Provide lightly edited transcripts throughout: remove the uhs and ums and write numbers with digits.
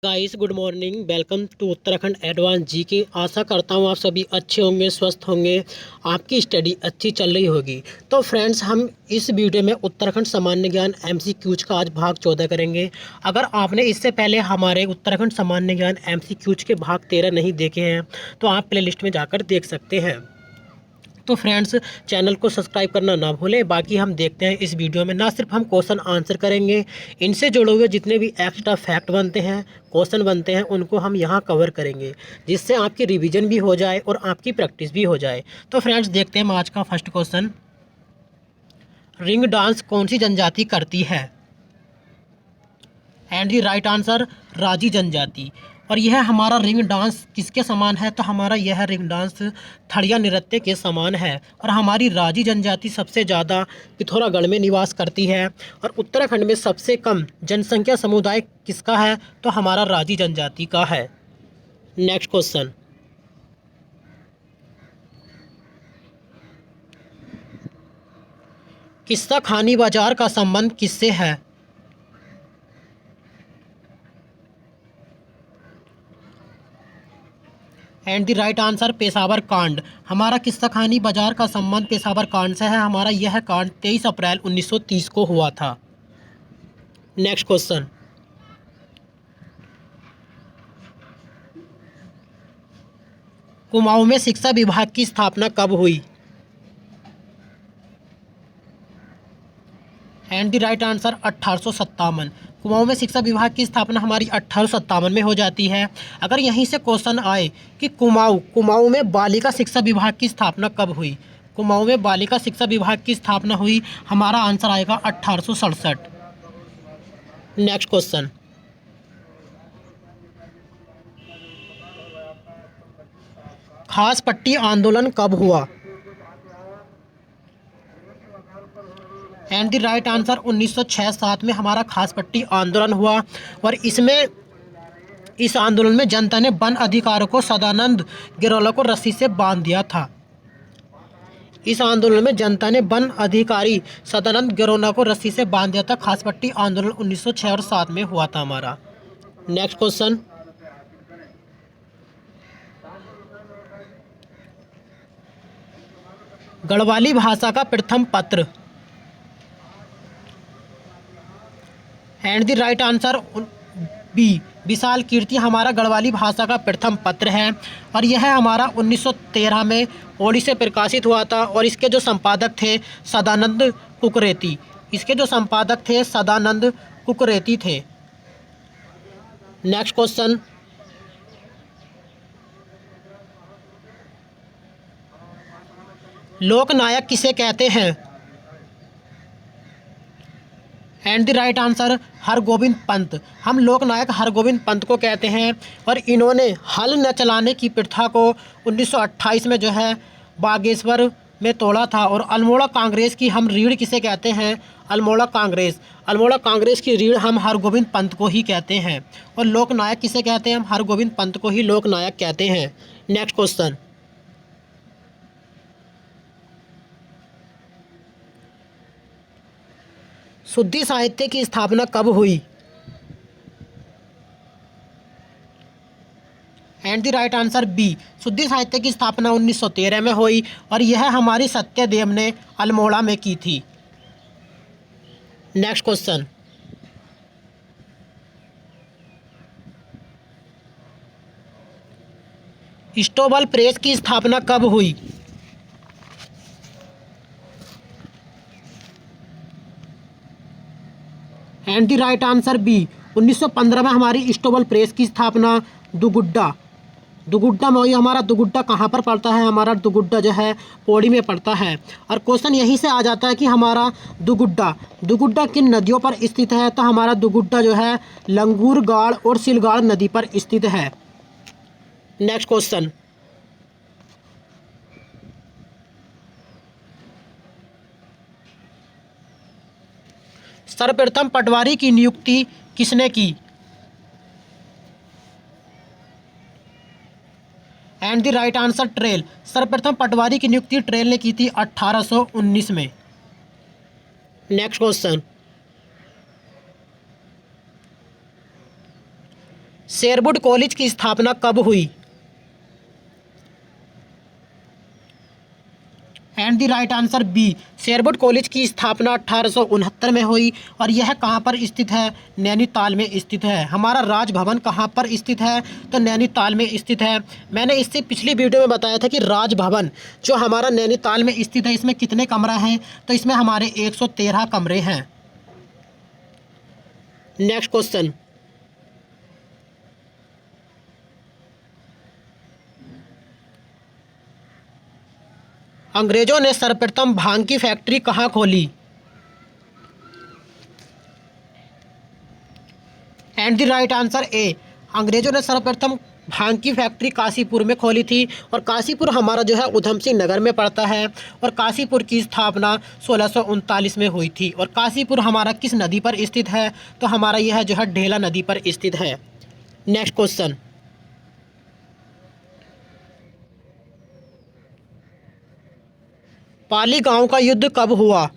Guys good morning. Welcome to Uttarakhand advance G K. आशा करता हूँ आप सभी अच्छे होंगे, स्वस्थ होंगे, आपकी स्टडी अच्छी चल रही होगी। तो फ्रेंड्स, हम इस वीडियो में उत्तराखंड सामान्य ज्ञान एमसीक्यूज का आज भाग 14 करेंगे। अगर आपने इससे पहले हमारे उत्तराखंड सामान्य ज्ञान एमसीक्यूज के भाग 13 नहीं देखे हैं तो आप प्लेलिस्ट में जाकर देख सकते हैं। तो फ्रेंड्स, चैनल को सब्सक्राइब करना ना भूलें। बाकी हम देखते हैं इस वीडियो में ना सिर्फ हम क्वेश्चन आंसर करेंगे, इनसे जुड़े हुए जितने भी एक्स्ट्रा फैक्ट बनते हैं, क्वेश्चन बनते हैं, उनको हम यहाँ कवर करेंगे, जिससे आपकी रिवीजन भी हो जाए और आपकी प्रैक्टिस भी हो जाए। तो फ्रेंड्स, देखते हैं आज का फर्स्ट क्वेश्चन। रिंग डांस कौन सी जनजाति करती है? एंड द राइट आंसर, राजी जनजाति। और यह हमारा रिंग डांस किसके समान है? तो हमारा यह रिंग डांस थड़िया नृत्य के समान है। और हमारी राजी जनजाति सबसे ज़्यादा पिथौरागढ़ में निवास करती है। और उत्तराखंड में सबसे कम जनसंख्या समुदाय किसका है? तो हमारा राजी जनजाति का है। Next question. किस्सा खानी बाजार का संबंध किससे है? And the right answer, Peshawar कांड। हमारा किस्सा खानी बाजार का संबंध पेशावर कांड से है। हमारा यह कांड 23 अप्रैल 1930 को हुआ था। Next question. कुमाऊं में शिक्षा विभाग की स्थापना कब हुई? And the right answer, 1857। Kumaon में शिक्षा विभाग की स्थापना हमारी 1857 में हो जाती है। अगर यहीं से क्वेश्चन आए कि कुमाऊं में बालिका शिक्षा विभाग की स्थापना कब हुई? कुमाऊं में बालिका शिक्षा विभाग की स्थापना हुई, हमारा आंसर आएगा 1867। Next question. खास पट्टी आंदोलन कब हुआ? एंड द राइट आंसर, 1906-7 में हमारा खास पट्टी आंदोलन हुआ। और इस आंदोलन में जनता ने वन अधिकारों को सदानंद गिरोला को रस्सी से बांध दिया था। इस आंदोलन में जनता ने वन अधिकारी सदानंद गिरोला को रस्सी से बांध दिया था। खास पट्टी आंदोलन 1906 और 7 में हुआ था हमारा। Next question. गढ़वाली भाषा का प्रथम पत्र? And the right answer, B, Vishal Kirti हमारा गढ़वाली भाषा का प्रथम पत्र है। और यह हमारा 1913 में ओडी से प्रकाशित हुआ था। और इसके जो संपादक थे सदानंद कुकरेती। थे। Next question. लोकनायक किसे कहते हैं? And the right answer, Hargovind Pant. हम लोकनायक हरगोविंद पंत को कहते हैं। और इन्होंने हल न चलाने की प्रथा को 1928 में जो है बागेश्वर में तोड़ा था। और अल्मोड़ा कांग्रेस की हम रीढ़ किसे कहते हैं? अल्मोड़ा कांग्रेस की रीढ़ हम हरगोविंद पंत को ही कहते हैं। और लोकनायक किसे कहते हैं? हम हरगोविंद पंत को ही लोकनायक कहते हैं। Next question. शुद्धि साहित्य की स्थापना कब हुई? And the right answer, B, Shuddhi Sahitya की स्थापना 1913 में हुई। और यह हमारी सत्यदेव ने अल्मोड़ा में की थी। Next question. स्टोबल प्रेस की स्थापना कब हुई? And the right answer, B, 1915 में हमारी स्टोबल प्रेस की स्थापना दुगुड्डा में हुई। हमारा दुगुड्डा कहाँ पर पड़ता है? हमारा दुगुड्डा जो है पौड़ी में पड़ता है। और क्वेश्चन यहीं से आ जाता है कि हमारा दुगुड्डा किन नदियों पर स्थित है? तो हमारा दुगुड्डा जो है लंगूरगाड़ और सिलगाड़ नदी पर स्थित है। Next question. सर्वप्रथम पटवारी की नियुक्ति किसने की? And the right answer, trail. सर्वप्रथम पटवारी की नियुक्ति ट्रेल ने की थी 1819 में। Next question. शेरवुड कॉलेज की स्थापना कब हुई? And the right answer B, Sherwood college की स्थापना 1869 में हुई। और यह कहाँ पर स्थित है? नैनीताल में स्थित है। हमारा राजभवन कहाँ पर स्थित है? तो नैनीताल में स्थित है। मैंने इससे पिछली वीडियो में बताया था कि राजभवन जो हमारा नैनीताल में स्थित है, इसमें कितने कमरा हैं? तो इसमें हमारे 113 कमरे हैं। नेक्स्ट क्वेश्चन, अंग्रेजों ने सर्वप्रथम भांग की फैक्ट्री कहाँ खोली? एंड द राइट आंसर ए, अंग्रेजों ने सर्वप्रथम भांग की फैक्ट्री काशीपुर में खोली थी। और काशीपुर हमारा जो है उधम सिंह नगर में पड़ता है। और काशीपुर की स्थापना 1639 में हुई थी। और काशीपुर हमारा किस नदी पर स्थित है? तो हमारा यह जो है ढेला नदी पर स्थित है। नेक्स्ट क्वेश्चन, पाली गांव का युद्ध कब हुआ?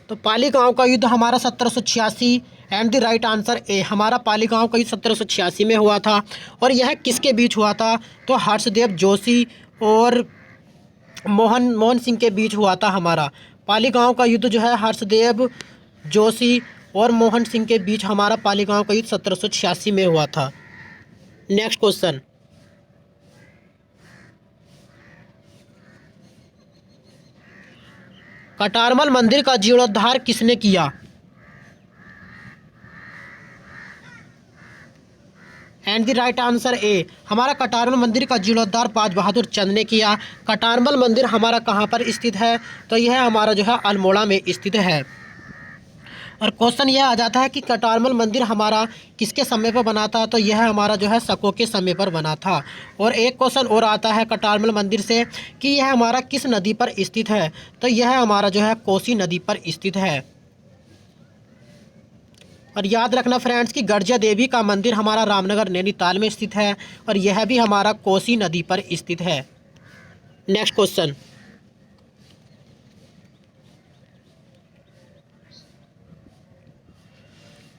तो पाली गांव का युद्ध हमारा 1786। एंड द राइट आंसर ए, हमारा पाली गांव का युद्ध 1786 में हुआ था। और यह किसके बीच हुआ था? तो हर्षदेव जोशी और मोहन सिंह के बीच हुआ था। हमारा पाली गांव का युद्ध जो है हर्षदेव जोशी और मोहन सिंह के बीच हमारा पाली गांव का युद्ध 1786 में हुआ था। नेक्स्ट क्वेश्चन, कटारमल मंदिर का जीर्णोद्धार किसने किया? एंड द राइट आंसर ए, हमारा कटारमल मंदिर का जीर्णोद्धार बाज बहादुर चंद ने किया। कटारमल मंदिर हमारा कहाँ पर स्थित है? तो यह हमारा जो है अल्मोड़ा में स्थित है। और क्वेश्चन यह आ जाता है कि कटारमल मंदिर हमारा किसके समय पर बना था? तो यह हमारा जो है शकों के समय पर बना था। और एक क्वेश्चन और आता है कटारमल मंदिर से कि यह हमारा किस नदी पर स्थित है? तो यह हमारा जो है कोसी नदी पर स्थित है। और याद रखना फ्रेंड्स कि गर्जिया देवी का मंदिर हमारा रामनगर नैनीताल में स्थित है। और यह भी हमारा कोसी नदी पर स्थित है। नेक्स्ट क्वेश्चन,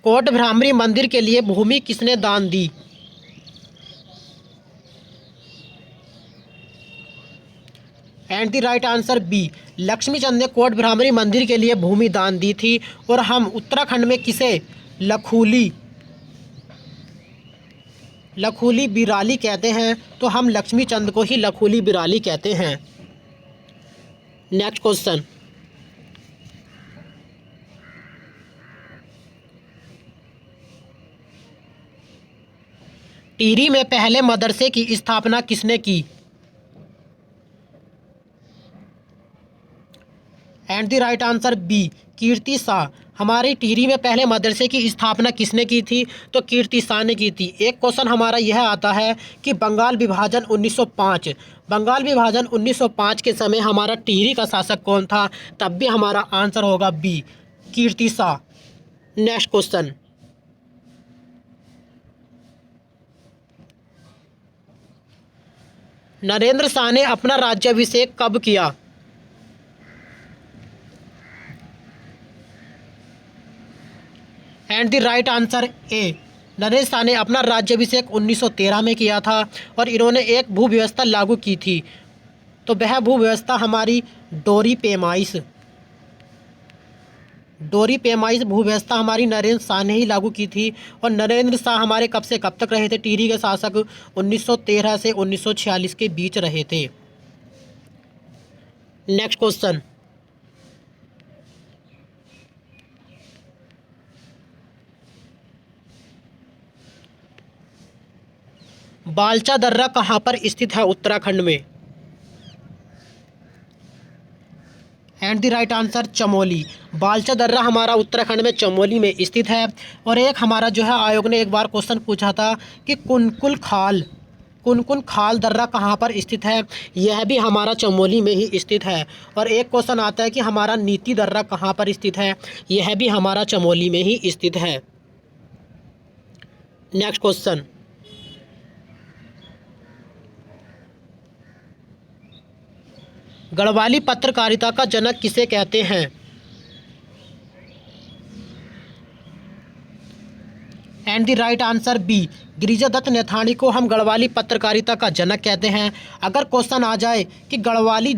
कोट भ्रामरी मंदिर के लिए भूमि किसने दान दी? And the right answer B, Lakshmichand ने कोट भ्रामरी मंदिर के लिए भूमि दान दी थी। और हम उत्तराखंड में किसे लखूली बिराली कहते हैं? तो हम लक्ष्मीचंद को ही लखूली बिराली कहते हैं। नेक्स्ट क्वेश्चन, टिहरी में पहले मदरसे की स्थापना किसने की? And the right answer B, Kirti Shah. हमारी टिहरी में पहले मदरसे की स्थापना किसने की थी? तो कीर्ति शाह ने की थी। एक क्वेश्चन हमारा यह आता है कि बंगाल विभाजन 1905 के समय हमारा टिहरी का शासक कौन था? तब भी हमारा आंसर होगा B, Kirti Shah. Next question, Narendra Shah ने अपना राज्याभिषेक कब किया? एंड द राइट आंसर ए, नरेंद्र शाह ने अपना राज्याभिषेक 1913 में किया था। और इन्होंने एक भू व्यवस्था लागू की थी। तो वह भू व्यवस्था हमारी डोरी पेमाइश भू व्यवस्था हमारी नरेंद्र शाह ने ही लागू की थी। और नरेंद्र शाह हमारे कब से कब तक रहे थे टिहरी के शासक? 1913 से 1946 के बीच रहे थे। नेक्स्ट क्वेश्चन, बालचा दर्रा कहाँ पर स्थित है उत्तराखंड में? And the right answer Chamoli. Balcha दर्रा हमारा उत्तराखंड में चमोली में स्थित है। और एक हमारा जो है आयोग ने एक बार क्वेश्चन पूछा था कि कुनकुन खाल दर्रा कहाँ पर स्थित है? यह भी हमारा चमोली में ही स्थित है। और एक क्वेश्चन आता है कि हमारा नीति दर्रा कहाँ पर स्थित है? यह भी हमारा चमोली में ही स्थित है। नेक्स्ट क्वेश्चन, गढ़वाली पत्रकारिता का जनक किसे कहते हैं? And the right answer B, Girijadutt Naithani को हम गढ़वाली पत्रकारिता का जनक कहते हैं। अगर क्वेश्चन आ जाए कि गढ़वाली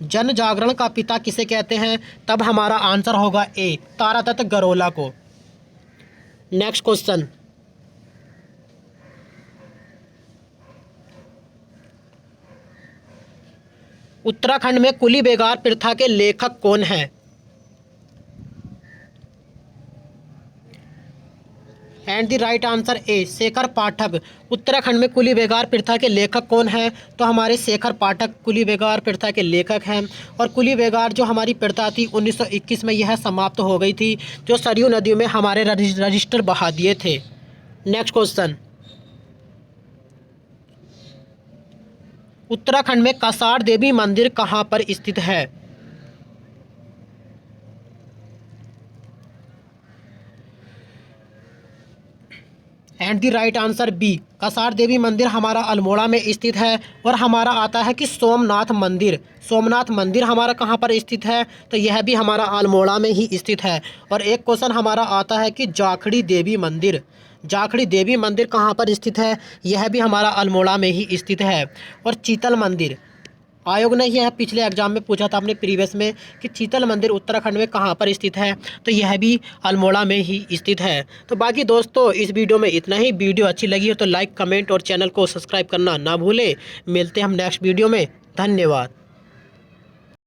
जन जागरण का पिता किसे कहते हैं, तब हमारा आंसर होगा ए, तारादत्त गरोला को। नेक्स्ट क्वेश्चन, उत्तराखंड में कुली बेगार प्रथा के लेखक कौन हैं? And the right answer A, Shekhar Pathak. Uttarakhand में कुली बेगार प्रथा के लेखक कौन हैं? तो हमारे शेखर पाठक कुली बेगार प्रथा के लेखक हैं। और कुली बेगार जो हमारी प्रथा थी 1921 में यह समाप्त हो गई थी, जो सरयू नदियों में हमारे रजिस्टर बहा दिए थे। नेक्स्ट क्वेश्चन, उत्तराखंड में कसार देवी मंदिर कहाँ पर स्थित है? And the right answer B, Kasar Devi मंदिर हमारा अल्मोड़ा में स्थित है। और हमारा आता है कि सोमनाथ मंदिर हमारा कहाँ पर स्थित है? तो यह भी हमारा अल्मोड़ा में ही स्थित है। और एक क्वेश्चन हमारा आता है कि जाखड़ी देवी मंदिर कहाँ पर स्थित है? यह भी हमारा अल्मोड़ा में ही स्थित है। और चीतल मंदिर, आयोग ने यह पिछले एग्जाम में पूछा था अपने प्रीवियस में कि चीतल मंदिर उत्तराखंड में कहाँ पर स्थित है, तो यह भी अल्मोड़ा में ही स्थित है। तो बाकी दोस्तों इस वीडियो में इतना ही। वीडियो अच्छी लगी हो तो लाइक, कमेंट और चैनल को सब्सक्राइब करना ना भूलें। मिलते हैं हम नेक्स्ट वीडियो में। धन्यवाद।